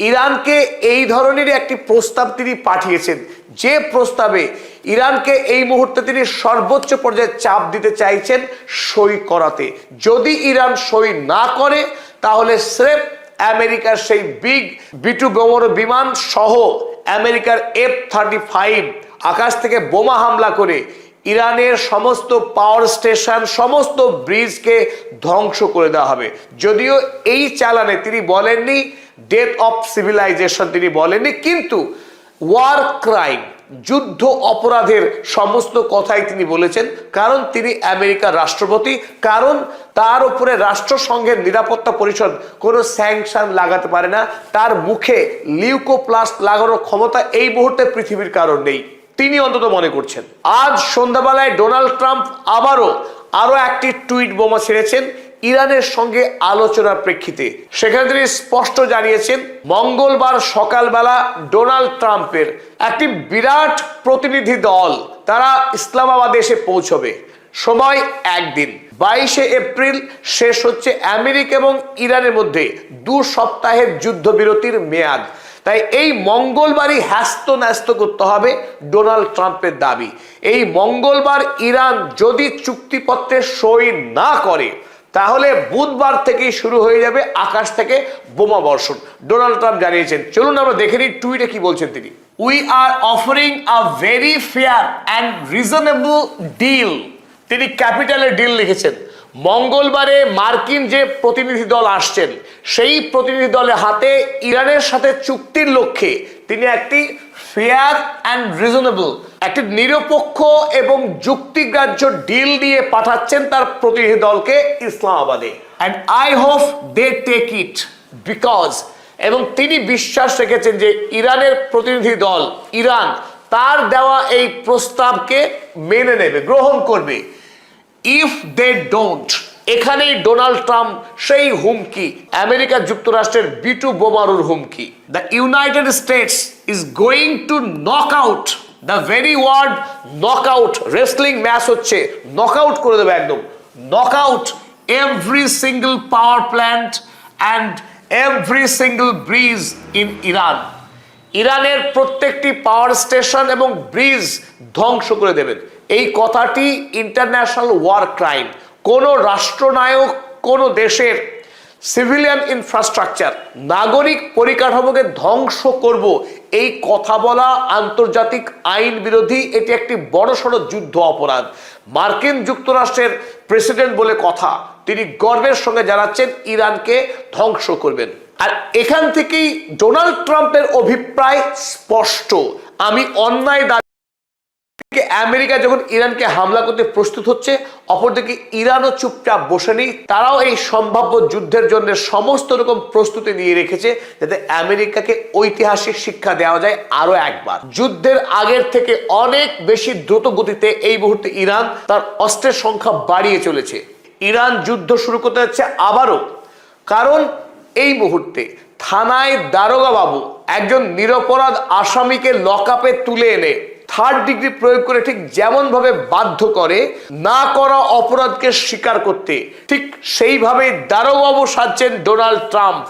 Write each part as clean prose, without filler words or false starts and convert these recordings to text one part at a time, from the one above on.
ইরানকে এই ধরনের একটি প্রস্তাব তিনি পাঠিয়েছেন, যে প্রস্তাবে ইরানকে এই মুহূর্তে তিনি সর্বোচ্চ পর্যায়ে চাপ দিতে চাইছেন সই করাতে। যদি ইরান সই না করে তাহলে স্রেফ আমেরিকার সেই B-2 বিমান সহ আমেরিকার F-35 আকাশ থেকে বোমা হামলা করে ইরানের সমস্ত পাওয়ার স্টেশন, সমস্ত ব্রিজকে ধ্বংস করে দেওয়া হবে। যদিও এই চালানে তিনি বলেননি ডেথ অফ সিভিলাইজেশন, তিনি বলেননি, কিন্তু ওয়ার ক্রাইম, যুদ্ধ অপরাধের সমস্ত কথাই তিনি বলেছেন। কারণ তিনি আমেরিকার রাষ্ট্রপতি, কারণ তার উপরে রাষ্ট্রসংঘের নিরাপত্তা পরিষদ কোনো স্যাংশন লাগাতে পারে না। তার মুখে লিউকোপ্লাস্ট লাগানোর ক্ষমতা এই মুহূর্তে পৃথিবীর কারণ নেই, তিনি অন্তত মনে করছেন। আজ সন্ধ্যাবেলায় ডোনাল্ড ট্রাম্প আরো একটি টুইট বোমা ছেড়েছেন ইরানের সঙ্গে আলোচনার প্রেক্ষিতে। সেখানে তিনি স্পষ্ট জানিয়েছেন মঙ্গলবার সকালবেলা ডোনাল্ড ট্রাম্পের একটি বিরাট প্রতিনিধি দল তারা ইসলামাবাদে এসে পৌঁছবে। সময় একদিন, 22শে এপ্রিল শেষ হচ্ছে আমেরিকা এবং ইরানের মধ্যে 2 সপ্তাহের যুদ্ধবিরতির মেয়াদ। তাই এই মঙ্গলবারই হ্যাস্ত ন্যস্ত করতে হবে ডোনাল্ড ট্রাম্পের দাবি। এই মঙ্গলবার ইরান যদি চুক্তিপত্রে সই না করে তাহলে বুধবার থেকেই শুরু হয়ে যাবে আকাশ থেকে বোমা বর্ষণ, ডোনাল্ড ট্রাম্প জানিয়েছেন। চলুন আমরা দেখে নিই টুইটে কি বলছেন তিনি। We are offering a very fair and reasonable deal. তিনি ক্যাপিটালে ডিল লিখেছেন। মঙ্গলবারে মার্কিন যে প্রতিনিধি দল আসছেন সেই প্রতিনিধি দলের হাতে ইরানের সাথে চুক্তির লক্ষ্যে তিনি একটি ফেয়ার অ্যান্ড রিজনেবল, একটি নিরপেক্ষ এবং যুক্তিগ্রাহ্য ডিল দিয়ে পাঠাচ্ছেন তার প্রতিনিধি দলকে ইসলামাবাদে। And I hope they take it because, এবং তিনি বিশ্বাস রেখেছেন যে ইরানের প্রতিনিধি দল, ইরান তার দেওয়া এই প্রস্তাবকে মেনে নেবে, গ্রহণ করবে। ইফ দে ডোন্ট, এখানেই ডোনাল্ড ট্রাম্প সেই হুমকি, আমেরিকা যুক্তরাষ্ট্রের B-2 বোমারুর হুমকি। The United States is going to knock out, the very word knock out, wrestling match হচ্ছে, নক আউট করে দেবে একদম, knock out every single power plant and every single bridge in Iran. ইরানের প্রত্যেকটি power station এবং bridge ধ্বংস করে দেবেন। এই কথাটি ইন্টারন্যাশনাল ওয়ার ক্রাইম। কোনো রাষ্ট্রনায়ক, কোনো দেশের সিভিলিয়ান ইনফ্রাস্ট্রাকচার, নাগরিক পরিকাঠামোকে ধ্বংস করব, এই কথা বলা আন্তর্জাতিক আইন বিরোধী। এটি একটি বড়সড় যুদ্ধ অপরাধ। মার্কিন যুক্তরাষ্ট্রের প্রেসিডেন্ট বলে কথা, তিনি গর্বের সঙ্গে জানাচ্ছেন ইরানকে ধ্বংস করবেন। আর এখান থেকেই ডোনাল্ড ট্রাম্পের অভিপ্রায় স্পষ্ট। আমি অন্যায় আমেরিকা যখন ইরানকে হামলা করতে প্রস্তুত হচ্ছে, অপরদিকে ইরানও চুপচাপ বসে নেই। তারাও এই সম্ভাব্য যুদ্ধের জন্য সমস্ত রকম প্রস্তুতি নিয়ে রেখেছে যাতে আমেরিকাকে ঐতিহাসিক শিক্ষা দেওয়া যায় আরো একবার। যুদ্ধের আগের থেকে অনেক বেশি দ্রুত গতিতে এই মুহূর্তে ইরান তার অস্ত্রের সংখ্যা বাড়িয়ে চলেছে। ইরান যুদ্ধ শুরু করতে যাচ্ছে আবারও, কারণ এই মুহূর্তে থানায় দারোগা বাবু একজন নিরপরাধ আসামিকে লকআপে তুলে এনে 3rd ডিগ্রি প্রয়োগ করে ঠিক যেমন ভাবে বাধ্য করে না করা অপরাধকে স্বীকার করতে, ঠিক সেইভাবে দারোগাবু সাজছেন ডোনাল্ড ট্রাম্প।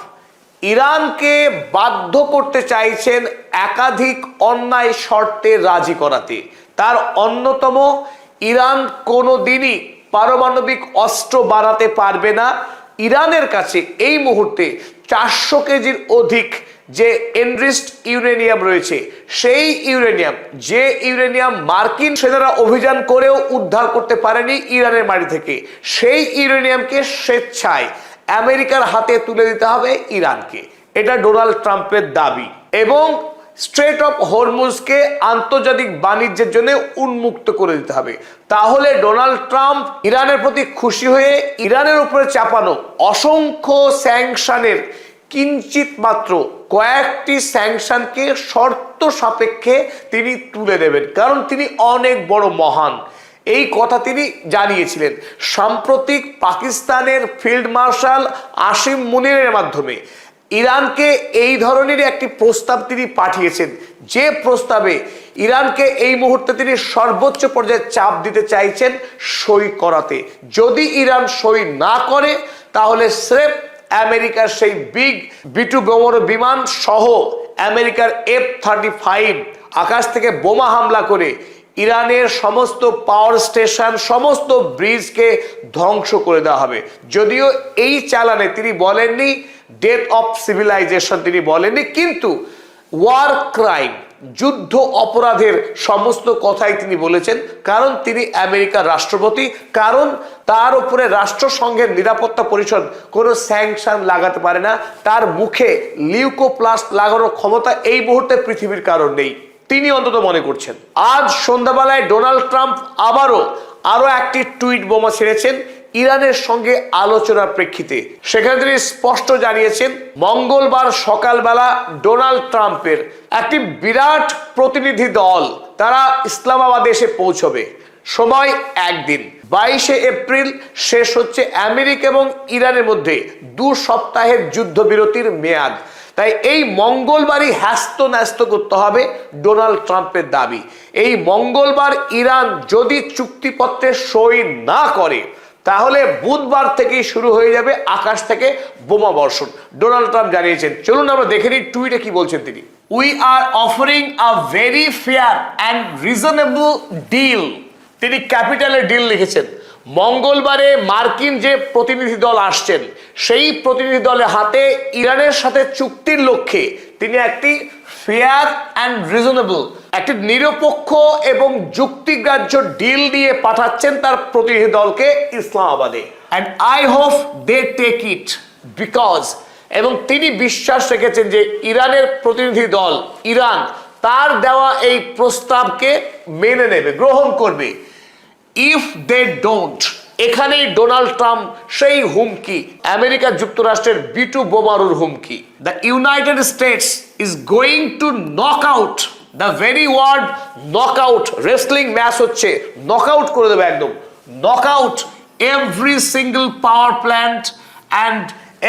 ইরানকে বাধ্য করতে চাইছেন একাধিক অন্যায় শর্তে রাজি করাতে। তার অন্যতম, ইরান কোনোদিনই পারমাণবিক অস্ত্র বাড়াতে পারবে না। ইরানের কাছে এই মুহূর্তে 400 কেজির অধিক যে এনরিচড ইউরেনিয়াম রয়েছে, সেই ইউরেনিয়াম, যে ইউরেনিয়াম মার্কিন সেনারা অভিযান করেও উদ্ধার করতে পারেনি ইরানের মাটি থেকে, সেই ইউরেনিয়ামকে স্বেচ্ছায় আমেরিকার হাতে তুলে দিতে হবে ইরানকে। এটা ডোনাল্ড ট্রাম্পের দাবি। এবং স্ট্রেট অফ হরমুজকে আন্তর্জাতিক বাণিজ্যের জন্য উন্মুক্ত করে দিতে হবে। তাহলে ডোনাল্ড ট্রাম্প ইরানের প্রতি খুশি হয়ে ইরানের উপরে চাপানো অসংখ্য স্যাংশনের কিঞ্চিত মাত্র কয়েকটি স্যাংশনকে শর্ত সাপেক্ষে তিনি তুলে দেবেন, কারণ তিনি অনেক বড় মহান। এই কথা তিনি জানিয়েছিলেন সাম্প্রতিক পাকিস্তানের ফিল্ড মার্শাল আসিম মুনিরের মাধ্যমে। ইরানকে এই ধরনের একটি প্রস্তাব তিনি পাঠিয়েছেন, যে প্রস্তাবে ইরানকে এই মুহূর্তে তিনি সর্বোচ্চ পর্যায়ে চাপ দিতে চাইছেন সই করাতে। যদি ইরান সই না করে তাহলে স্রেফ আমেরিকার সেই বিগ B2 বিমান সহ আমেরিকার F-35 আকাশ থেকে বোমা হামলা করে ইরানের সমস্ত পাওয়ার স্টেশন, সমস্ত ব্রিজকে ধ্বংস করে দেওয়া হবে। যদিও এই চালানে তিনি বলেননি ডেথ অফ সিভিলাইজেশন, তিনি বলেননি, কিন্তু ওয়ার ক্রাইম, যুদ্ধ অপরাধের সমস্ত কথাই তিনি বলেছেন। কারণ তিনি আমেরিকার রাষ্ট্রপতি, কারণ তার উপরে রাষ্ট্রসংঘের নিরাপত্তা পরিষদ কোনো স্যাংশন লাগাতে পারে না। তার মুখে লিউকোপ্লাস্ট লাগানোর ক্ষমতা এই মুহূর্তে পৃথিবীর কারণ নেই, তিনি অন্তত মনে করছেন। আজ সন্ধ্যাবেলায় ডোনাল্ড ট্রাম্প আরো একটি টুইট বোমা ছেড়েছেন ইরানের সঙ্গে আলোচনার প্রেক্ষিতে। সেখানে তিনি স্পষ্ট জানিয়েছেন মঙ্গলবার সকালবেলা ডোনাল্ড ট্রাম্পের একটি বিরাট প্রতিনিধি দল তারা ইসলামাবাদে এসে পৌঁছবে। সময় একদিন, 22শে এপ্রিল শেষ হচ্ছে আমেরিকা এবং ইরানের মধ্যে 2 সপ্তাহের যুদ্ধবিরতির মেয়াদ। তাই এই মঙ্গলবারই হ্যাস্ত ন্যস্ত করতে হবে ডোনাল্ড ট্রাম্পের দাবি। এই মঙ্গলবার ইরান যদি চুক্তিপত্রে সই না করে তাহলে বুধবার থেকেই শুরু হয়ে যাবে আকাশ থেকে বোমা বর্ষণ, ডোনাল্ড ট্রাম্প জানিয়েছেন। চলুন আমরা দেখে নিই টুইটে কি বলছেন তিনি। We are offering a very fair and reasonable deal. তিনি ক্যাপিটালের ডিল লিখেছেন। মঙ্গলবারে মার্কিন যে প্রতিনিধি দল আসছেন সেই প্রতিনিধি দলের হাতে ইরানের সাথে চুক্তির লক্ষ্যে তিনি একটি ফেয়ার অ্যান্ড রিজনেবল, একটি নিরপেক্ষ এবং যুক্তিগ্রাহ্য ডিল দিয়ে পাঠাচ্ছেন তার প্রতিনিধি দলকে ইসলামাবাদে। And I hope they take it because, এবং তিনি বিশ্বাস রেখেছেন যে ইরানের প্রতিনিধি দল, ইরান তার দেওয়া এই প্রস্তাবকে মেনে নেবে, গ্রহণ করবে। ইফ দে ডোন্ট, এখানেই ডোনাল্ড ট্রাম্প সেই হুমকি, আমেরিকা যুক্তরাষ্ট্রের B2 বোমারুর হুমকি। The United States is going to knock out, the very word knock out, wrestling match হচ্ছে, নক আউট করে দেবে একদম, knock out every single power plant and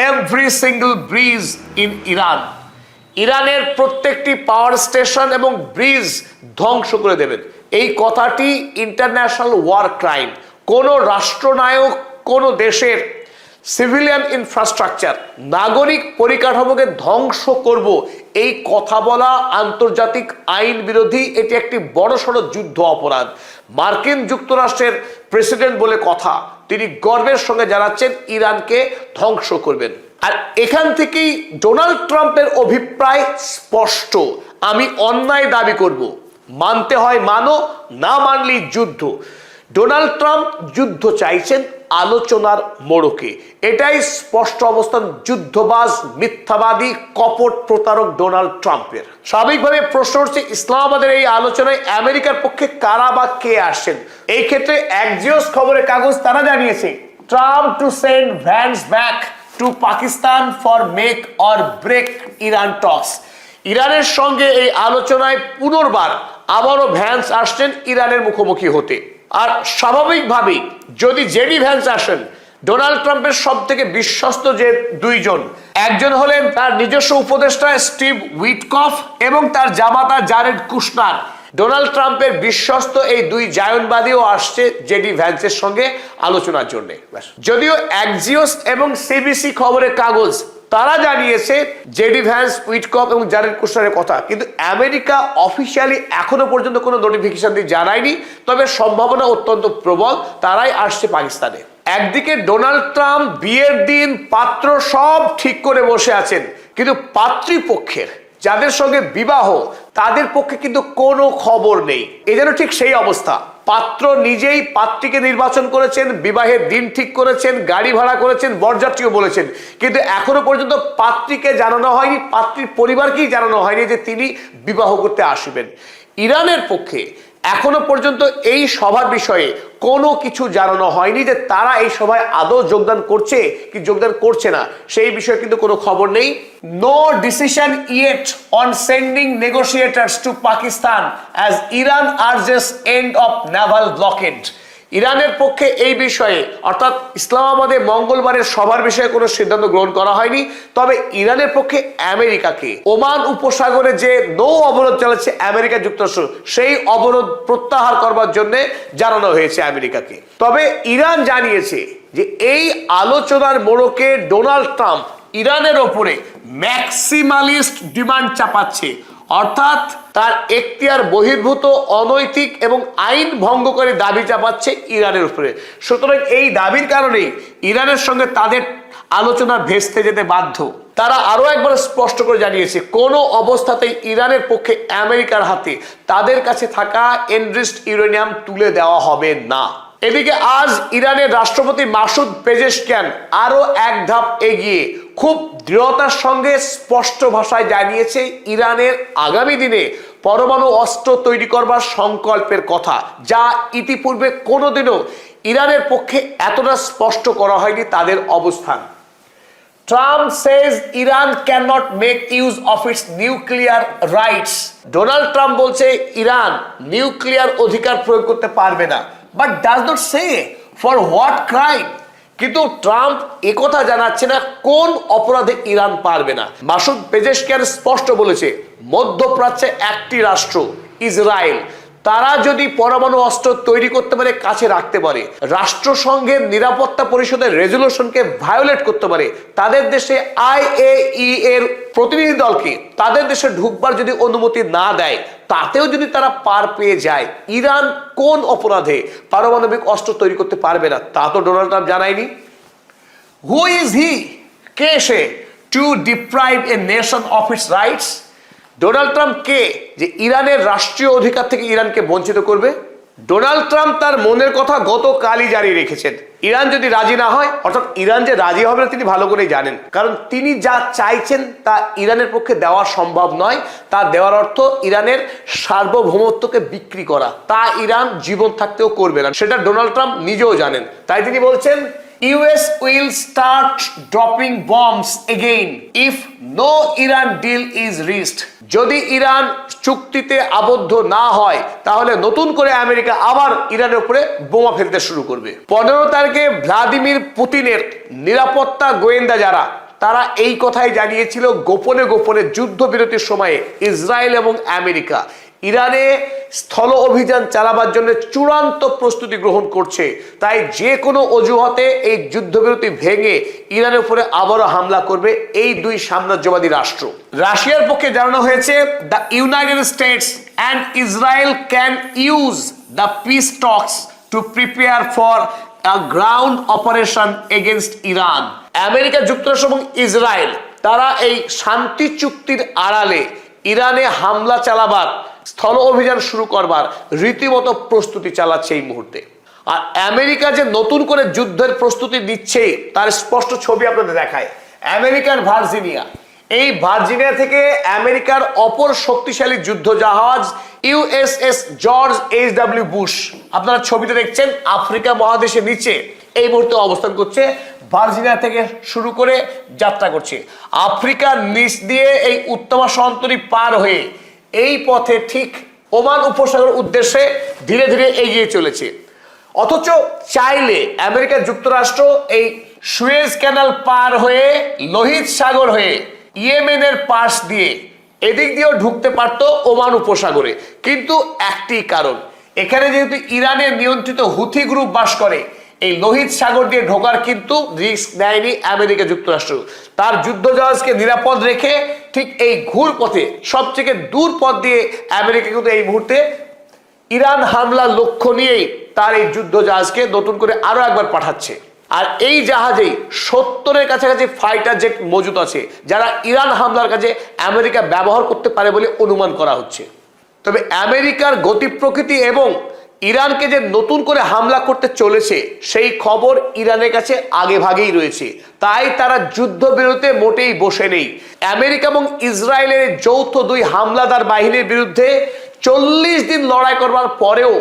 every single bridge in Iran. ইরানের প্রত্যেকটি power station এবং bridge ধ্বংস করে দেবেন। এই কথাটি ইন্টারন্যাশনাল ওয়ার ক্রাইম। কোনো রাষ্ট্রনায়ক, কোনো দেশের সিভিলিয়ান ইনফ্রাস্ট্রাকচার, নাগরিক পরিকাঠামোকে ধ্বংস করব, এই কথা বলা আন্তর্জাতিক আইন বিরোধী। এটি একটি বড়সড় যুদ্ধ অপরাধ। মার্কিন যুক্তরাষ্ট্রের প্রেসিডেন্ট বলে কথা, তিনি গর্বের সঙ্গে জানাচ্ছেন ইরানকে ধ্বংস করবেন। আর এখান থেকেই ডোনাল্ড ট্রাম্পের অভিপ্রায় স্পষ্ট, আমি অন্যায় দাবি করব, মানতে হয় মানো, না মানলেই যুদ্ধ। ডোনাল্ড ট্রাম্প যুদ্ধ চাইছেন আলোচনার মোড়কে, এটাই স্পষ্ট অবস্থান যুদ্ধবাজ, মিথ্যাবাদী, কপট প্রতারক ডোনাল্ড ট্রাম্পের। স্বাভাবিকভাবে প্রশ্ন হচ্ছে ইসলামাবাদের এই আলোচনায় আমেরিকার পক্ষে কারা বা কে আসছেন। এই ক্ষেত্রে অ্যাক্সিওস খবরের কাগজ তারা জানিয়েছে Trump to send Vance back to Pakistan for make or break Iran talks. ইরানের সঙ্গে এই আলোচনায় পুনর্বার আবারও ভ্যান্স আসছেন ইরানের মুখোমুখি হতে। আর স্বাভাবিকভাবেই যদি জেডি ভ্যান্স আসেন, ডোনাল্ড ট্রাম্পের সব থেকে বিশ্বস্ত যে 2 জন, একজন হলেন তার নিজস্ব উপদেষ্টা স্টিভ উইটকফ এবং তার জামাতা জারেড কুশনার। ডোনাল্ড ট্রাম্পের বিশ্বস্ত এই 2 জায়নবাদীও আসছে জেডি ভ্যান্সের সঙ্গে আলোচনার জন্য। যদিও অ্যাক্সিওস এবং সিবিসি খবরের কাগজ তারা জানিয়েছে জেডি ভ্যান্স, উইটকফ এবং জারেড কুশনারের কথা, কিন্তু আমেরিকা অফিসিয়ালি এখনো পর্যন্ত কোনো নোটিফিকেশন দিয়ে জানায়নি। তবে সম্ভাবনা অত্যন্ত প্রবল তারাই আসছে পাকিস্তানে। একদিকে ডোনাল্ড ট্রাম্প বিয়ের দিন পাত্র সব ঠিক করে বসে আছেন, কিন্তু পাত্রীপক্ষের যাদের সঙ্গে বিবাহ তাদের পক্ষে কিন্তু কোনো খবর নেই। এ যেন ঠিক সেই অবস্থা। পাত্র নিজেই পাত্রীকে নির্বাচন করেছেন, বিবাহের দিন ঠিক করেছেন, গাড়ি ভাড়া করেছেন, বরযাত্রীও বলেছেন, কিন্তু এখনো পর্যন্ত পাত্রীকে জানানো হয়নি, পাত্রীর পরিবারকেই জানানো হয়নি যে তিনি বিবাহ করতে আসবেন। ইরানের পক্ষে এখনো পর্যন্ত এই সভার বিষয়ে কোনো কিছু জানানো হয়নি যে তারা এই সভায় আদৌ যোগদান করছে কি যোগদান করছে না, সেই বিষয়ে কিন্তু কোনো খবর নেই। No decision yet on sending negotiators to Pakistan as Iran urges end of naval blockade. ইরানের পক্ষে এই বিষয়ে অর্থাৎ ইসলামাবাদে মঙ্গলবারের সভার বিষয়ে কোনো সিদ্ধান্ত গ্রহণ করা হয়নি। তবে ইরানের পক্ষে আমেরিকাকে ওমান উপসাগরে যে নৌ অবরোধ চালাচ্ছে আমেরিকা যুক্তরাষ্ট্র, সেই অবরোধ প্রত্যাহার করবার জন্য জানানো হয়েছে আমেরিকাকে। তবে ইরান জানিয়েছে যে এই আলোচনার মোড়কে ডোনাল্ড ট্রাম্প ইরানের ওপরে ম্যাক্সিমালিস্ট ডিমান্ড চাপাচ্ছে, অর্থাৎ তার এখতিয়ার বহির্ভূত অনৈতিক এবং আইন ভঙ্গকারী দাবি চাপাচ্ছে ইরানের উপরে। সুতরাং এই দাবির কারণেই ইরানের সঙ্গে তাদের আলোচনা ভেস্তে যেতে বাধ্য। তারা আরো একবার স্পষ্ট করে জানিয়েছে কোনো অবস্থাতেই ইরানের পক্ষে আমেরিকার হাতে তাদের কাছে থাকা এনরিচড ইউরেনিয়াম তুলে দেওয়া হবে না। এদিকে আজ ইরানের রাষ্ট্রপতি মাসুদ পেজেশকিয়ান আরো এক ধাপ এগিয়ে খুব দৃঢ়তার সঙ্গে স্পষ্ট ভাষায় জানিয়েছে ইরানের আগামী দিনে পরমাণু অস্ত্র তৈরি করবার সংকল্পের কথা, যা ইতিপূর্বে কোনোদিনও ইরানের পক্ষে এতটা স্পষ্ট করা হয়নি তাদের অবস্থান। Trump says Iran cannot make use of its nuclear rights. Donald Trump বলছে ইরান নিউক্লিয়ার অধিকার প্রয়োগ করতে পারবে না, but does not say for what crime. কিন্তু ট্রাম্প একথা জানাচ্ছে না কোন অপরাধে ইরান পারবে না। মাসুদ পেজেশকিয়ান স্পষ্ট বলেছে মধ্যপ্রাচ্যে একটি রাষ্ট্র ইসরায়েল, তারা যদি পরমাণু অস্ত্র তৈরি করতে পারে, কাছে রাখতে পারে, রাষ্ট্রসংঘের নিরাপত্তা পরিষদের রেজুলেশনকে ভায়োলেট করতে পারে, তাদের দেশে IAEA এর প্রতিনিধি দলকে তাদের দেশে ঢুকবার যদি অনুমতি না দেয়, তাতেও যদি তারা পার পেয়ে যায়, ইরান কোন অপরাধে পারমাণবিক অস্ত্র তৈরি করতে পারবে না তা তো ডোনাল্ড ট্রাম্প জানায়নি। হু ইজ হি, কে সে, to deprive a nation of its rights? Donald Trump কে যে ইরানের রাষ্ট্রীয় অধিকার থেকে ইরানকে বঞ্চিত করবে? ডোনাল্ড ট্রাম্প তার মনের কথা গতকালই জারি রেখেছেন। ইরান যদি রাজি না হয়, অর্থাৎ ইরান যে রাজি হবে না তিনি ভালো করেই জানেন, কারণ তিনি যা চাইছেন তা ইরানের পক্ষে দেওয়া সম্ভব নয়। তা দেওয়ার অর্থ ইরানের সার্বভৌমত্বকে বিক্রি করা, তা ইরান জীবন থাকতেও করবে না, সেটা ডোনাল্ড ট্রাম্প নিজেও জানেন। তাই তিনি বলছেন US will start dropping bombs again if no Iran deal is reached. যদি ইরান চুক্তিতে আবদ্ধ না হয় তাহলে নতুন করে আমেরিকা আবার ইরানের উপরে বোমা ফেলতে শুরু করবে। 15 তারিখে ভ্লাদিমির পুতিনের নিরাপত্তা গোয়েন্দা যারা, তারা এই কথাই জানিয়েছিল গোপনে গোপনে যুদ্ধবিরতির সময়ে ইসরায়েল এবং আমেরিকা ইরানে স্থল অভিযান চালাবার জন্য চূড়ান্ত প্রস্তুতি গ্রহণ করছে। তাই যে কোনো অজুহাতে এই যুদ্ধবিরতি ভেঙে ইরানের উপরে আবারও হামলা করবে এই দুই সাম্রাজ্যবাদী রাষ্ট্র। রাশিয়ার পক্ষে জানানো হয়েছে the United states and Israel can use the piece talks to prepare for a ground operation against Iran. America যুক্তরাষ্ট্র এবং ইসরায়েল তারা এই শান্তি চুক্তির আড়ালে ইরানে হামলা চালাবার, স্থল অভিযান শুরু করবার রীতিমতো প্রস্তুতি চালাচ্ছে এই মুহূর্তে। আর আমেরিকা যে নতুন করে যুদ্ধের প্রস্তুতি নিচ্ছে তার স্পষ্ট ছবি আপনাদের দেখায়। আমেরিকার ভার্জিনিয়া, এই ভার্জিনিয়া থেকে আমেরিকার অপর শক্তিশালী যুদ্ধ জাহাজ USS জর্জ H.W. বুশ, আপনারা ছবিতে দেখছেন আফ্রিকা মহাদেশের নিচে এই মুহূর্তে অবস্থান করছে। ভার্জিনিয়া থেকে শুরু করে যাত্রা করছে আফ্রিকার নিচ দিয়ে এই উত্তমা সন্তরী পার হয়ে এই পথে ঠিক ওমান উপসাগরের উদ্দেশ্যে ধীরে ধীরে এগিয়ে চলেছে। অথচ চাইলে আমেরিকা যুক্তরাষ্ট্র এই সুয়েজ ক্যানাল পার হয়ে লোহিত সাগর হয়ে ইয়েমেনের পাশ দিয়ে এদিক দিয়েও ঢুকতে পারতো ওমান উপসাগরে, কিন্তু একটি কারণ, এখানে যেহেতু ইরানের নিয়ন্ত্রিত হুথি গ্রুপ বাস করে, এই লোহিত সাগর দিয়ে ঢোকার কিন্তু রিস্ক নেয়নি আমেরিকা যুক্তরাষ্ট্র। তার যুদ্ধ জাহাজকে নিরাপদ রেখে ঠিক এই ঘুর পথে সবথেকে দূর পথ দিয়ে আমেরিকা কিন্তু এই মুহূর্তে ইরান হামলার লক্ষ্য নিয়েই তার এই যুদ্ধ জাহাজকে নতুন করে আরো একবার পাঠাচ্ছে। আর এই জাহাজেই 70-এর কাছাকাছি ফাইটার জেট মজুদ আছে, যারা ইরান হামলার কাজে আমেরিকা ব্যবহার করতে পারে বলে অনুমান করা হচ্ছে। তবে আমেরিকার গতি প্রকৃতি এবং ইরানকে যে নতুন করে হামলা করতে চলেছে সেই খবর ইরানের কাছে আগে ভাগেই রয়েছে, তাই তারা যুদ্ধবিরতিতে মোটেই বসে নেই। আমেরিকা এবং ইসরায়েলের যৌথ দুই হামলাদার বাহিনীর বিরুদ্ধে 40 দিন লড়াই করবার পরেও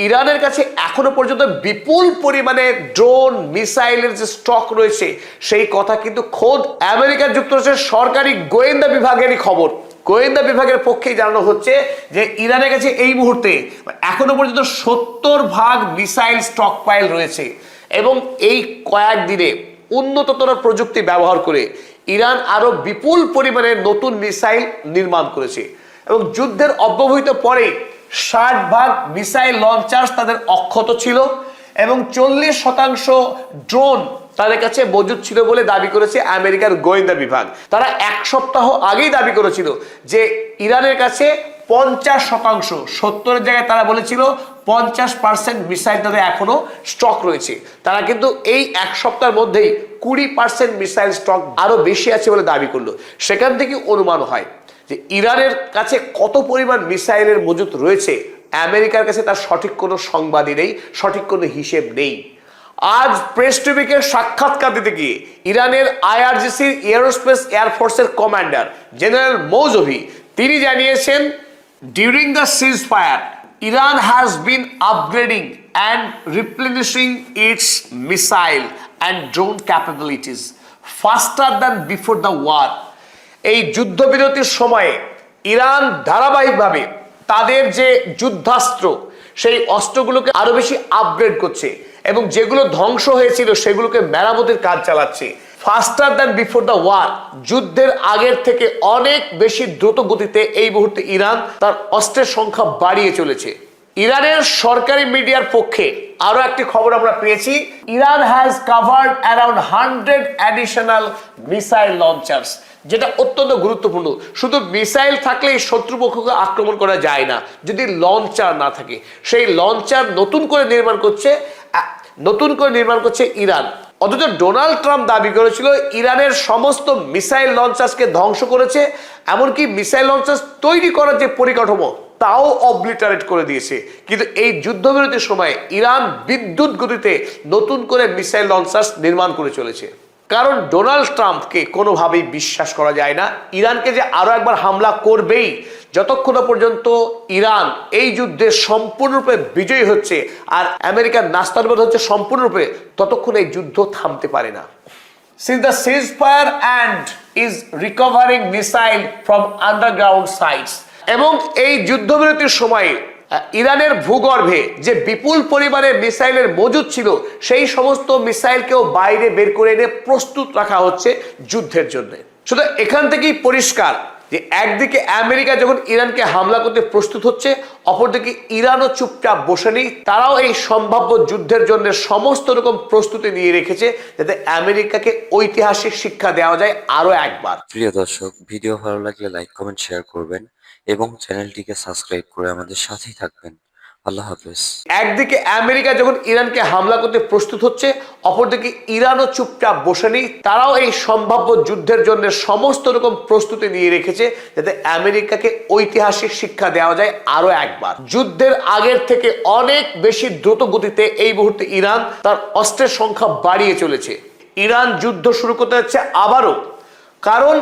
ইরানের কাছে এখনো পর্যন্ত বিপুল পরিমাণে ড্রোন মিসাইলের যে স্টক রয়েছে সেই কথা কিন্তু খোদ আমেরিকা যুক্তরাষ্ট্রের সরকারি গোয়েন্দা বিভাগেরই খবর। গোয়েন্দা বিভাগের পক্ষেই জানানো হচ্ছে যে ইরানের কাছে এই মুহূর্তে এখনো পর্যন্ত 70 ভাগ মিসাইল স্টক পাইল রয়েছে এবং এই কয়েকদিনে উন্নততর প্রযুক্তি ব্যবহার করে ইরান আরো বিপুল পরিমাণে নতুন মিসাইল নির্মাণ করেছে এবং যুদ্ধের অব্যবহিত পরে 60 ভাগ মিসাইল লঞ্চার্স তাদের অক্ষত ছিল এবং 40% ড্রোন তাদের কাছে মজুদ ছিল বলে দাবি করেছে আমেরিকার গোয়েন্দা বিভাগ। তারা এক সপ্তাহ আগেই দাবি করেছিল যে ইরানের কাছে 50%, 70-এর জায়গায় তারা বলেছিল 50% মিসাইল তাদের এখনো স্টক রয়েছে। তারা কিন্তু এই এক সপ্তাহের মধ্যেই 20% মিসাইল স্টক আরো বেশি আছে বলে দাবি করলো। সেখান থেকে অনুমান হয় যে ইরানের কাছে কত পরিমাণ মিসাইলের মজুদ রয়েছে আমেরিকার কাছে তার সঠিক কোনো সংবাদই নেই, সঠিক কোনো হিসেব নেই। আজ প্রেস টিভিকে সাক্ষাৎকার দিতে গিয়ে ইরানের আইআরজিসির এয়ারোস্পেস এয়ারফোর্সের কমান্ডার জেনারেল মৌজভি তিনি জানিয়েছেন, during the ceasefire Iran has been upgrading and replenishing its missile and drone capabilities faster than before the war. এই যুদ্ধবিরতির সময়ে ইরান ধারাবাহিকভাবে তাদের যে যুদ্ধাস্ত্র সেই অস্ত্রগুলোকে আরো বেশি আপগ্রেড করছে এবং যেগুলো ধ্বংস হয়েছিল সেগুলোকে মেরামতির কাজ চালাচ্ছে faster than before the war. যুদ্ধের আগের থেকে অনেক বেশি দ্রুত গতিতে এই মুহূর্তে ইরান তার অস্ত্রের সংখ্যা বাড়িয়ে চলেছে। ইরানের সরকারি মিডিয়ার পক্ষে আরো একটি খবর আমরা পেয়েছি, Iran has covered around 100 additional missile launchers, যেটা অত্যন্ত গুরুত্বপূর্ণ। শুধু মিসাইল থাকলেই শত্রুপক্ষকে আক্রমণ করা যায় না, যদি লঞ্চার না থাকে। সেই লঞ্চার নতুন করে নির্মাণ করছে ইরান। অথচ ডোনাল্ড ট্রাম্প দাবি করেছিল ইরানের সমস্ত মিসাইল লঞ্চার্সকে ধ্বংস করেছে, এমনকি মিসাইল লঞ্চার্স তৈরি করার যে পরিকাঠামো তাও অবলিটারেট করে দিয়েছে। কিন্তু এই যুদ্ধবিরতির সময় ইরান বিদ্যুৎ গতিতে নতুন করে মিসাইল লঞ্চার্স নির্মাণ করে চলেছে। কারণ ডোনাল্ড ট্রাম্পকে কোনোভাবেই বিশ্বাস করা যায় না ইরানকে যে আরো একবার হামলা করবেই। যতক্ষণ পর্যন্ত ইরান এই যুদ্ধে সম্পূর্ণরূপে বিজয়ী হচ্ছে আর আমেরিকার নাস্তানাবুদ হচ্ছে সম্পূর্ণরূপে, ততক্ষণ এই যুদ্ধ থামতে পারে না। Since the ceasefire and is recovering missile from underground sites, এবং এই যুদ্ধবিরতির সময়ে ইরানের ভূগর্ভে যে বিপুল পরিমাণে মিসাইলের মজুদ ছিল সেই সমস্ত মিসাইলকেও বাইরে বের করে এনে প্রস্তুত রাখা হচ্ছে যুদ্ধের জন্য। শুধু এখান থেকেই পরিষ্কার যে একদিকে আমেরিকা যখন ইরানকে হামলা করতে প্রস্তুত হচ্ছে, অপরদিকে ইরানও চুপচাপ বসে নেই। তারাও এই সম্ভাব্য যুদ্ধের জন্য সমস্ত রকম প্রস্তুতি নিয়ে রেখেছে যাতে আমেরিকাকে ঐতিহাসিক শিক্ষা দেওয়া যায় আরো একবার। প্রিয় দর্শক, ভিডিও ভালো লাগলে লাইক, কমেন্ট, শেয়ার করবেন এবং চ্যানেলটিকে সাবস্ক্রাইব করে আমাদের সাথেই থাকবেন। আল্লাহ হাফেজ। একদিকে আমেরিকা যখন ইরানকে হামলা করতে প্রস্তুত হচ্ছে, অপরদিকে ইরানও চুপচাপ বসে নেই। তারাও এই সম্ভাব্য যুদ্ধের জন্য সমস্ত রকম প্রস্তুতি নিয়ে রেখেছে যাতে আমেরিকাকে ঐতিহাসিক শিক্ষা দেওয়া যায় আরো একবার। যুদ্ধের আগের থেকে অনেক বেশি দ্রুত গতিতে এই মুহূর্তে ইরান তার অস্ত্রের সংখ্যা বাড়িয়ে চলেছে। ইরান যুদ্ধ শুরু করতে যাচ্ছে আবারও, কারণ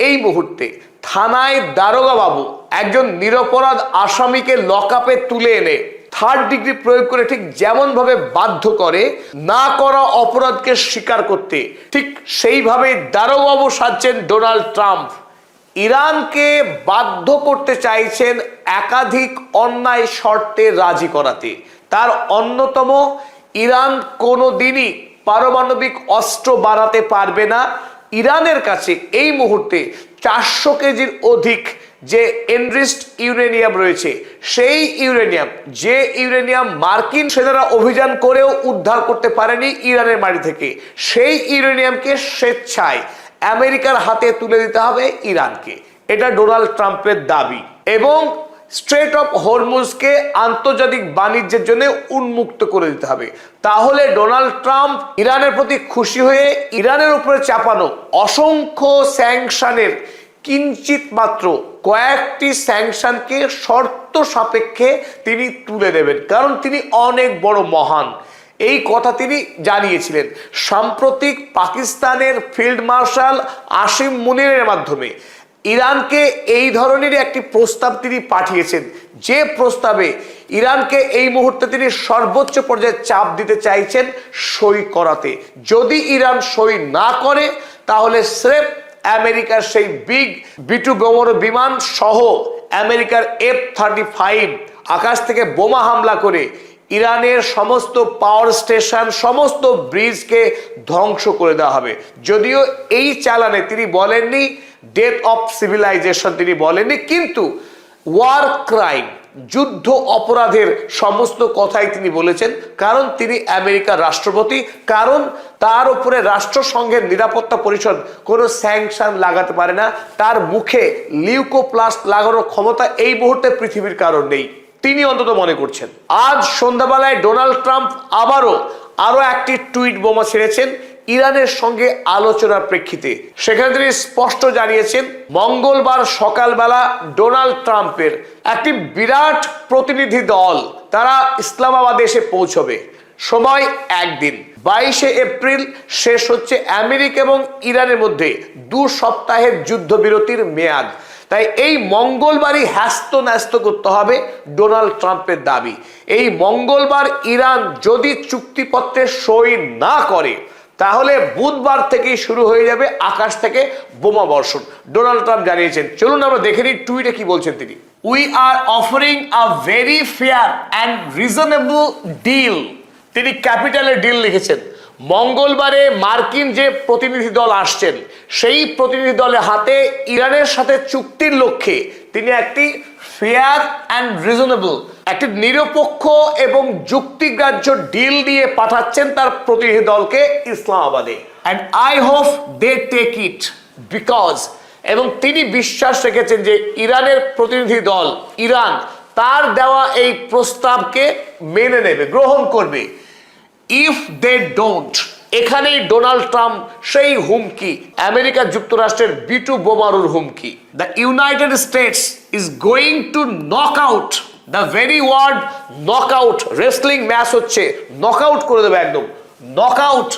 এই মুহূর্তে থানায় দারোগা বাবু একজন নিরপরাধ আসামিকে লকআপে তুলে এনে 3rd ডিগ্রি প্রয়োগ করে ঠিক যেমন ভাবে বাধ্য করে না করা অপরাধকে স্বীকার করতে, ঠিক সেইভাবে দারোগা বাবু সাজছেন ডোনাল্ড ট্রাম্প। ইরানকে বাধ্য করতে চাইছেন একাধিক অন্যায় শর্তে রাজি করাতে। তার অন্যতম, ইরান কোনোদিনই পারমাণবিক অস্ত্র বাড়াতে পারবে না। ইরানের কাছে এই মুহূর্তে 400 কেজির অধিক যে এনরিচড ইউরেনিয়াম রয়েছে, সেই ইউরেনিয়াম মার্কিন সেনারা অভিযান করেও উদ্ধার করতে পারেনি ইরানের মাটি থেকে, সেই ইউরেনিয়ামকে স্বেচ্ছায় আমেরিকার হাতে তুলে দিতে হবে ইরানকে। এটা ডোনাল্ড ট্রাম্পের দাবি। এবং স্ট্রেট অফ হরমুজকে আন্তর্জাতিক বাণিজ্যের জন্য উন্মুক্ত করে দিতে হবে। তাহলে ডোনাল্ড ট্রাম্প ইরানের প্রতি খুশি হয়ে ইরানের উপরে চাপানো অসংখ্য স্যাংশনের কিঞ্চিত মাত্র কয়েকটি স্যাংশনকে শর্ত সাপেক্ষে তিনি তুলে দেবেন, কারণ তিনি অনেক বড় মহান। এই কথা তিনি জানিয়েছিলেন সাম্প্রতিক পাকিস্তানের ফিল্ড মার্শাল আসিম মুনিরের মাধ্যমে। ইরানকে এই ধরনের একটি প্রস্তাব তিনি পাঠিয়েছেন, যে প্রস্তাবে ইরানকে এই মুহূর্তে তিনি সর্বোচ্চ পর্যায়ে চাপ দিতে চাইছেন সই করাতে। যদি ইরান সই না করে তাহলে স্রেফ আমেরিকার সেই বিগ B-2 বিমান সহ আমেরিকার F-35 আকাশ থেকে বোমা হামলা করে ইরানের সমস্ত পাওয়ার স্টেশন, সমস্ত ব্রিজকে ধ্বংস করে দেওয়া হবে। যদিও এই চালানে তিনি বলেননি ডেথ অফ সিভিলাইজেশন, তিনি বলেননি, কিন্তু ওয়ার ক্রাইম, যুদ্ধ অপরাধের সমস্ত কথাই তিনি বলেছেন, কারণ তিনি আমেরিকার রাষ্ট্রপতি, কারণ তার উপরে রাষ্ট্রসংঘের নিরাপত্তা পরিষদ কোনো স্যাংশন লাগাতে পারে না। তার মুখে লিউকোপ্লাস্ট লাগানোর ক্ষমতা এই মুহূর্তে পৃথিবীর কারণ নেই, তিনি অন্তত মনে করছেন। আজ সন্ধ্যাবেলায় ডোনাল্ড ট্রাম্প আরো একটি টুইট বোমা ছেড়েছেন ইরানের সঙ্গে আলোচনার প্রেক্ষিতে। সেখানে তিনি স্পষ্ট জানিয়েছেন, মঙ্গলবার সকালবেলা ডোনাল্ড ট্রাম্পের একটি বিরাট প্রতিনিধি দল তারা ইসলামাবাদে এসে পৌঁছবে। সময় একদিন, 22শে এপ্রিল শেষ হচ্ছে আমেরিকা এবং ইরানের মধ্যে 2 সপ্তাহের যুদ্ধবিরতির মেয়াদ। তাই এই মঙ্গলবারই হ্যাস্ত ন্যস্ত করতে হবে ডোনাল্ড ট্রাম্পের দাবি। এই মঙ্গলবার ইরান যদি চুক্তিপত্রে সই না করে, তাহলে বুধবার থেকেই শুরু হয়ে যাবে আকাশ থেকে বোমা বর্ষণ, ডোনাল্ড ট্রাম্প জানিয়েছেন। চলুন আমরা দেখে নিই টুইটে কি বলছেন তিনি। We are offering a very fair and reasonable deal. তিনি ক্যাপিটালের ডিল লিখেছেন। মঙ্গলবারে মার্কিন যে প্রতিনিধি দল আসছেন, সেই প্রতিনিধি দলের হাতে ইরানের সাথে চুক্তির লক্ষ্যে তিনি একটি ফেয়ার অ্যান্ড রিজনেবল, একটি নিরপেক্ষ এবং যুক্তিগ্রাহ্য ডিল দিয়ে পাঠাচ্ছেন তার প্রতিনিধি দলকে ইসলামাবাদে। And I hope they take it because, এবং তিনি বিশ্বাস রেখেছেন যে ইরানের প্রতিনিধি দল, ইরান তার দেওয়া এই প্রস্তাবকে মেনে নেবে, গ্রহণ করবে। ইফ দে ডোন্ট, এখানেই ডোনাল্ড ট্রাম্প সেই হুমকি, আমেরিকা যুক্তরাষ্ট্রের B2 বোমারুর হুমকি। The United States is going to knock out, the very word knock out, wrestling match হচ্ছে, নক আউট করে দেবে একদম, knock out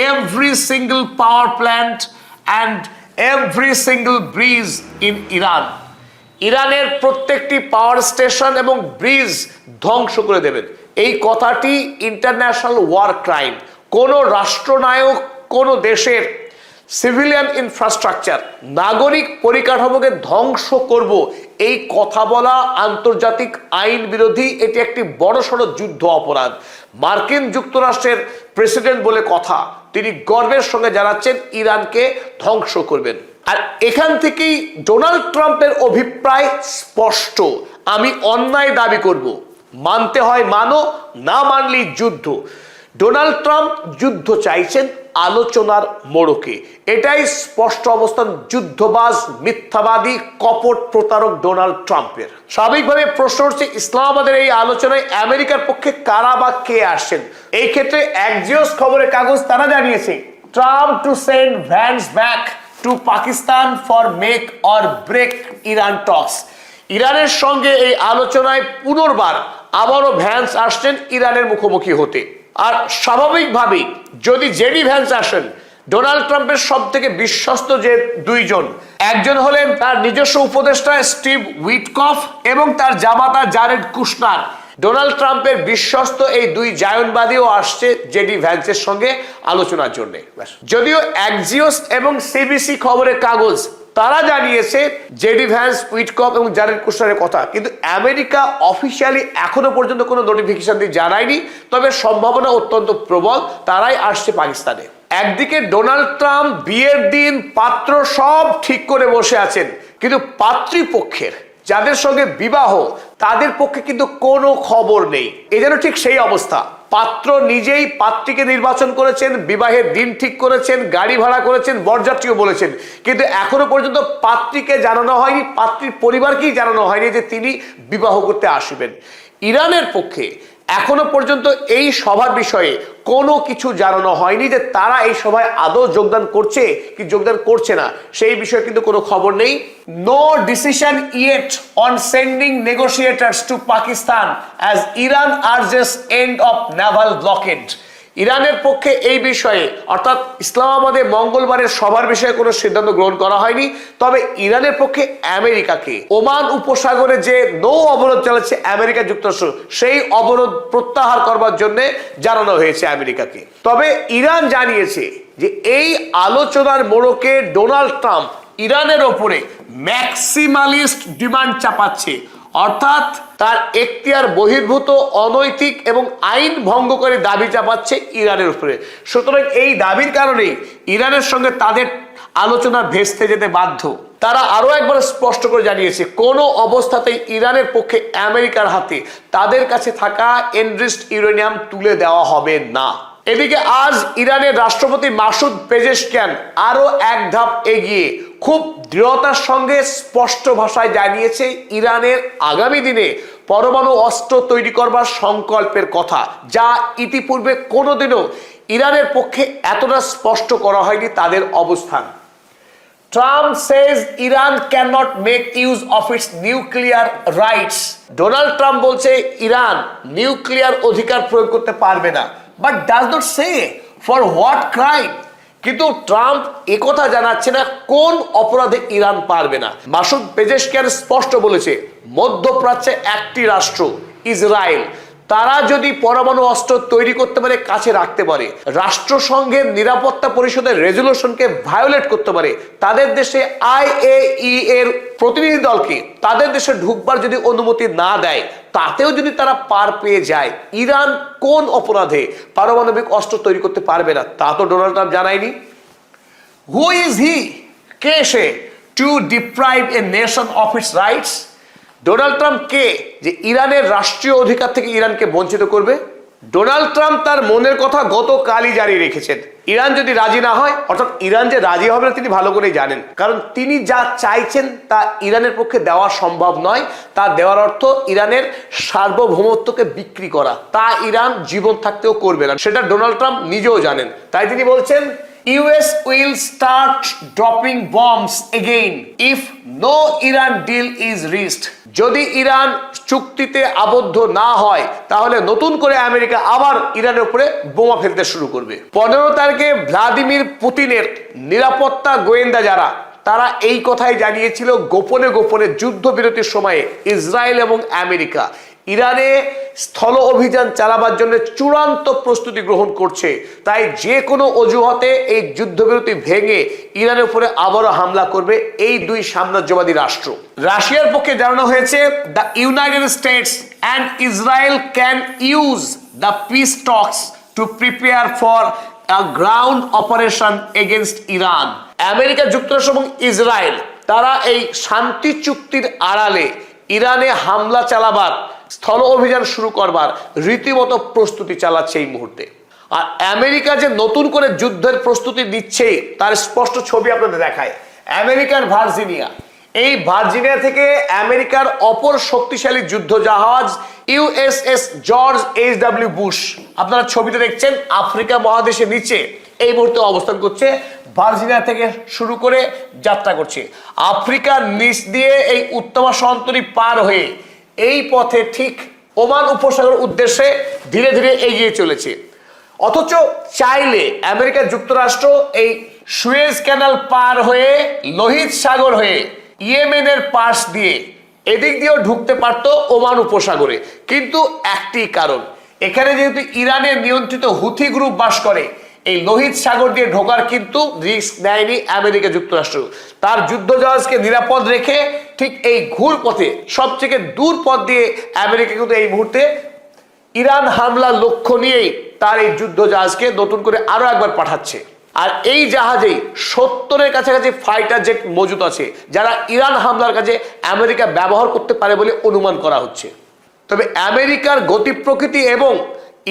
every single power plant and every single bridge in Iran. ইরানের প্রত্যেকটি power station এবং bridge ধ্বংস করে দেবেন। এই কথাটি ইন্টারন্যাশনাল ওয়ার ক্রাইম। কোনো রাষ্ট্রনায়ক কোনো দেশের সিভিলিয়ান ইনফ্রাস্ট্রাকচার, নাগরিক পরিকাঠামোকে ধ্বংস করব, এই কথা বলা আন্তর্জাতিক আইন বিরোধী। এটি একটি বড়সড় যুদ্ধ অপরাধ। মার্কিন যুক্তরাষ্ট্রের প্রেসিডেন্ট বলে কথা, তিনি গর্বের সঙ্গে জানাচ্ছেন ইরানকে ধ্বংস করবেন। আর এখান থেকেই ডোনাল্ড ট্রাম্পের অভিপ্রায় স্পষ্ট, আমি অন্যায় দাবি করব, মানতে হয় মানো, না মানলেই যুদ্ধ। ডোনাল্ড ট্রাম্প যুদ্ধ চাইছেন আলোচনার মোড়কে, এটাই স্পষ্ট অবস্থান যুদ্ধবাজ, মিথ্যাবাদী, কপট প্রতারক ডোনাল্ড ট্রাম্পের। স্বাভাবিকভাবে প্রশ্ন হচ্ছে, ইসলামাবাদের এই আলোচনায় আমেরিকার পক্ষে কারা বা কে আসছেন? এই ক্ষেত্রে অ্যাক্সিওস খবরের কাগজ তারা জানিয়েছে, Trump to send Vance back to Pakistan for make or break Iran talks. ইরানের সঙ্গে এই আলোচনায় পুনর্বার আবারও ভ্যান্স আসছেন ইরানের মুখোমুখি হতে। আর স্বাভাবিকভাবেই যদি জেডি ভ্যান্স আসেন, ডোনাল্ড ট্রাম্পের সব থেকে বিশ্বস্ত যে 2 জন, একজন হলেন তার নিজস্ব উপদেষ্টা স্টিভ উইটকফ এবং তার জামাতা জারেড কুশনার। ডোনাল্ড ট্রাম্পের বিশ্বস্ত এই 2 জায়নবাদীও আসছে জেডি ভ্যান্সের সঙ্গে আলোচনার জন্য। যদিও অ্যাক্সিওস এবং সিবিসি খবরের কাগজ তারা জানিয়েছে জেডি ভ্যান্স, উইটকফ এবং জারেড কুশনারের কথা, কিন্তু আমেরিকা অফিসিয়ালি এখনো পর্যন্ত কোনো নোটিফিকেশন দিয়ে জানায়নি। তবে সম্ভাবনা অত্যন্ত প্রবল তারাই আসছে পাকিস্তানে। একদিকে ডোনাল্ড ট্রাম্প বিয়ের দিন পাত্র সব ঠিক করে বসে আছেন, কিন্তু পাত্রীপক্ষের যাদের সঙ্গে বিবাহ, তাদের পক্ষে কিন্তু কোনো খবর নেই। এ যেন ঠিক সেই অবস্থা। পাত্র নিজেই পাত্রীকে নির্বাচন করেছেন, বিবাহের দিন ঠিক করেছেন, গাড়ি ভাড়া করেছেন, বরযাত্রীও বলেছেন, কিন্তু এখনো পর্যন্ত পাত্রীকে জানানো হয়নি, পাত্রীর পরিবারকেই জানানো হয়নি যে তিনি বিবাহ করতে আসবেন। ইরানের পক্ষে এখনো পর্যন্ত এই সভার বিষয়ে কোনো কিছু জানানো হয়নি যে তারা এই সভায় আদৌ যোগদান করছে কি যোগদান করছে না, সেই বিষয়ে কিন্তু কোনো খবর নেই। No decision yet on sending negotiators to Pakistan as Iran urges end of naval blockade. ইরানের পক্ষে এই বিষয়ে অর্থাৎ ইসলামাবাদে মঙ্গলবারের সভার বিষয়ে কোনো সিদ্ধান্ত গ্রহণ করা হয়নি। তবে ইরানের পক্ষে আমেরিকাকে ওমান উপসাগরে যে নৌ অবরোধ চালাচ্ছে আমেরিকা যুক্তরাষ্ট্র, সেই অবরোধ প্রত্যাহার করবার জন্য জানানো হয়েছে আমেরিকাকে। তবে ইরান জানিয়েছে যে এই আলোচনার মোড়কে ডোনাল্ড ট্রাম্প ইরানের ওপরে ম্যাক্সিমালিস্ট ডিমান্ড চাপাচ্ছে, অর্থাৎ তার এখতিয়ার বহির্ভূত, অনৈতিক এবং আইন ভঙ্গকারী দাবি চাপাচ্ছে ইরানের উপরে। সুতরাং এই দাবির কারণেই ইরানের সঙ্গে তাদের আলোচনা ভেস্তে যেতে বাধ্য। তারা আরো একবার স্পষ্ট করে জানিয়েছে কোনো অবস্থাতেই ইরানের পক্ষে আমেরিকার হাতে তাদের কাছে থাকা এনরিচড ইউরেনিয়াম তুলে দেওয়া হবে না। এদিকে আজ ইরানের রাষ্ট্রপতি মাসুদ পেজেশকিয়ান আরো এক ধাপ এগিয়ে খুব দৃঢ়তার সঙ্গে স্পষ্ট ভাষায় জানিয়েছে ইরানের আগামী দিনে পরমাণু অস্ত্র তৈরি করবার সংকল্পের কথা, যা ইতিপূর্বে কোনোদিনও ইরানের পক্ষে এতটা স্পষ্ট করা হয়নি তাদের অবস্থান। Trump says Iran cannot make use of its nuclear rights. Donald Trump বলছে ইরান নিউক্লিয়ার অধিকার প্রয়োগ করতে পারবে না, but does not say for what crime. কিন্তু ট্রাম্প একথা জানাচ্ছে না কোন অপরাধে ইরান পারবে না। মাসুদ পেজেশকিয়ান স্পষ্ট বলেছে মধ্যপ্রাচ্যে একটি রাষ্ট্র ইসরায়েল, তারা যদি পরমাণু অস্ত্র তৈরি করতে পারে, কাছে রাখতে পারে, রাষ্ট্রসংঘের নিরাপত্তা পরিষদের রেজুলেশনকে ভায়োলেট করতে পারে, তাদের দেশে IAEA এর প্রতিনিধি দলকে তাদের দেশে ঢুকবার যদি অনুমতি না দেয়, তাতেও যদি তারা পার পেয়ে যায়, ইরান কোন অপরাধে পারমাণবিক অস্ত্র তৈরি করতে পারবে না তা তো ডোনাল্ড ট্রাম্প জানায়নি। হু ইজ হি, কে সে, to deprive a nation of its rights? Donald Trump কে যে ইরানের রাষ্ট্রীয় অধিকার থেকে ইরানকে বঞ্চিত করবে? ডোনাল্ড ট্রাম্প তার মনের কথা গতকালই জারি রেখেছেন। ইরান যদি রাজি না হয়, অর্থাৎ ইরান যে রাজি হবে না তিনি ভালো করেই জানেন, কারণ তিনি যা চাইছেন তা ইরানের পক্ষে দেওয়া সম্ভব নয়। তা দেওয়ার অর্থ ইরানের সার্বভৌমত্বকে বিক্রি করা, তা ইরান জীবন থাকতেও করবে না, সেটা ডোনাল্ড ট্রাম্প নিজেও জানেন। তাই তিনি বলছেন US will start dropping bombs again if no Iran deal is reached. যদি ইরান চুক্তিতে আবদ্ধ না হয় তাহলে নতুন করে আমেরিকা আবার ইরানের উপরে বোমা ফেলতে শুরু করবে। 15 তারিখে ভ্লাদিমির পুতিনের নিরাপত্তা গোয়েন্দা যারা, তারা এই কথাই জানিয়েছিল গোপনে গোপনে যুদ্ধবিরতির সময়ে ইসরায়েল এবং আমেরিকা ইরানে স্থল অভিযান চালাবার জন্য চূড়ান্ত প্রস্তুতি গ্রহণ করছে। তাই যে কোনো অজুহাতে এই যুদ্ধবিরতি ভেঙে ইরানের উপরে আবারও হামলা করবে এই দুই সাম্রাজ্যবাদী রাষ্ট্র। রাশিয়ার পক্ষে জানানো হয়েছে the United states and Israel can use the piece talks to prepare for a ground operation against Iran. America যুক্তরাষ্ট্র এবং ইসরায়েল তারা এই শান্তি চুক্তির আড়ালে ইরানে হামলা চালাবার, স্থল অভিযান শুরু করবার রীতিমতো প্রস্তুতি চালাচ্ছে এই মুহূর্তে। আর আমেরিকা যে নতুন করে যুদ্ধের প্রস্তুতি নিচ্ছে তার স্পষ্ট ছবি আপনাদের দেখায়। আমেরিকার ভার্জিনিয়া, এই ভার্জিনিয়া থেকে আমেরিকার অপর শক্তিশালী যুদ্ধ জাহাজ USS জর্জ H.W. বুশ, আপনারা ছবিতে দেখছেন আফ্রিকা মহাদেশের নিচে এই মুহূর্তে অবস্থান করছে। ভার্জিনিয়া থেকে শুরু করে যাত্রা করছে আফ্রিকার নিচ দিয়ে এই উত্তমা সন্তরী পার হয়ে এই পথে ঠিক ওমান উপসাগর উদ্দেশ্যে ধীরে ধীরে এগিয়ে চলেছে। অথচ চাইলে আমেরিকা যুক্তরাষ্ট্র এই সুয়েজ ক্যানাল পার হয়ে লোহিত সাগর হয়ে ইয়েমেনের পাশ দিয়ে এদিক দিয়েও ঢুকতে পারতো ওমান উপসাগরে, কিন্তু একটি কারণ, এখানে যেহেতু ইরানের নিয়ন্ত্রিত হুথি গ্রুপ বাস করে, এই লোহিত সাগর দিয়ে ঢোকার কিন্তু রিস্ক নেয়নি আমেরিকা যুক্তরাষ্ট্র। তার যুদ্ধ জাহাজকে নিরাপদ রেখে ঠিক এই ঘুর পথে সবথেকে দূর পথ দিয়ে আমেরিকা কিন্তু এই মুহূর্তে ইরান হামলার লক্ষ্য নিয়েই তার এই যুদ্ধ জাহাজকে নতুন করে আরো একবার পাঠাচ্ছে। আর এই জাহাজেই 70-এর কাছাকাছি ফাইটার জেট মজুদ আছে, যারা ইরান হামলার কাজে আমেরিকা ব্যবহার করতে পারে বলে অনুমান করা হচ্ছে। তবে আমেরিকার গতি প্রকৃতি এবং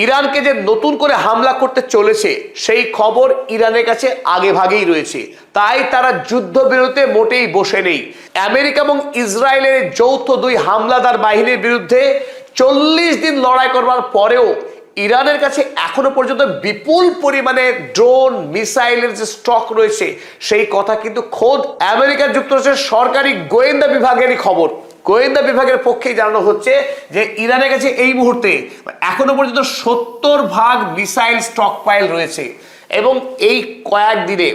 ইরানকে যে নতুন করে হামলা করতে চলেছে সেই খবর ইরানের কাছে আগে ভাগেই রয়েছে, তাই তারা যুদ্ধবিরতিতে মোটেই বসে নেই। আমেরিকা এবং ইসরায়েলের যৌথ দুই হামলাদার বাহিনীর বিরুদ্ধে 40 দিন লড়াই করবার পরেও ইরানের কাছে এখনো পর্যন্ত বিপুল পরিমাণে ড্রোন মিসাইলের যে স্টক রয়েছে সেই কথা কিন্তু খোদ আমেরিকা যুক্তরাষ্ট্রের সরকারি গোয়েন্দা বিভাগেরই খবর। গোয়েন্দা বিভাগের পক্ষেই জানানো হচ্ছে যে ইরানের কাছে এই মুহূর্তে এখনো পর্যন্ত 70 ভাগ মিসাইল স্টক পাইল রয়েছে এবং এই কয়েকদিনে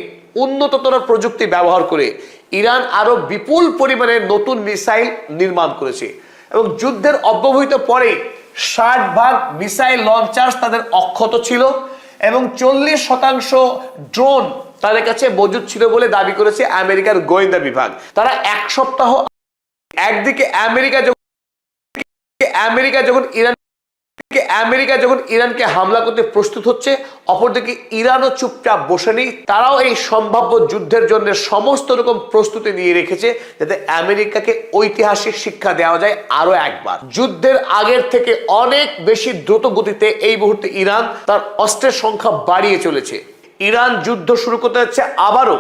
উন্নততর প্রযুক্তি ব্যবহার করে ইরান আরো বিপুল পরিমাণে নতুন মিসাইল নির্মাণ করেছে এবং যুদ্ধের অব্যবহিত পরে 60 ভাগ মিসাইল লঞ্চার্স তাদের অক্ষত ছিল এবং 40% ড্রোন তাদের কাছে মজুদ ছিল বলে দাবি করেছে আমেরিকার গোয়েন্দা বিভাগ। তারা এক সপ্তাহ একদিকে আমেরিকা যখন ইরান আমেরিকা যখন ইরানকে হামলা করতে প্রস্তুত হচ্ছে, অপরদিকে ইরানও চুপচাপ বসে নেই। তারাও এই সম্ভাব্য যুদ্ধের জন্য সমস্ত রকম প্রস্তুতি নিয়ে রেখেছে, যাতে আমেরিকাকে ঐতিহাসিক শিক্ষা দেওয়া যায় আরো একবার। যুদ্ধের আগের থেকে অনেক বেশি দ্রুত গতিতে এই মুহূর্তে ইরান তার অস্ত্রের সংখ্যা বাড়িয়ে চলেছে। ইরান যুদ্ধ শুরু করতে যাচ্ছে আবারও